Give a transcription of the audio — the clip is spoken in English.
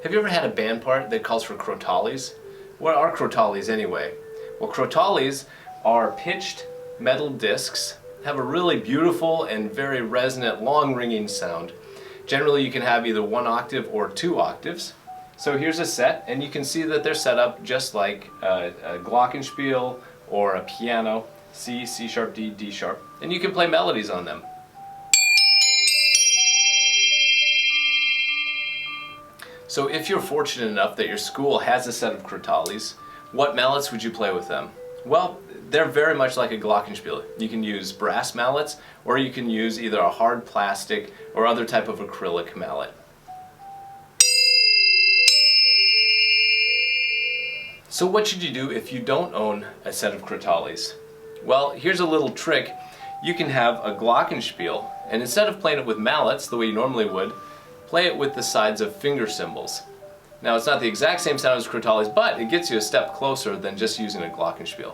Have you ever had a band part that calls for crotales? What are crotales anyway? Well, crotales are pitched metal discs, have a really beautiful and very resonant long ringing sound. Generally you can have either 1 octave or 2 octaves. So here's a set, and you can see that they're set up just like a glockenspiel or a piano, C, C sharp, D, D sharp, and you can play melodies on them. So if you're fortunate enough that your school has a set of crotales, what mallets would you play with them? Well, they're very much like a glockenspiel. You can use brass mallets, or you can use either a hard plastic or other type of acrylic mallet. So what should you do if you don't own a set of crotales? Well, here's a little trick. You can have a glockenspiel, and instead of playing it with mallets the way you normally would, play it with the sides of finger cymbals. Now it's not the exact same sound as crotales, but it gets you a step closer than just using a glockenspiel.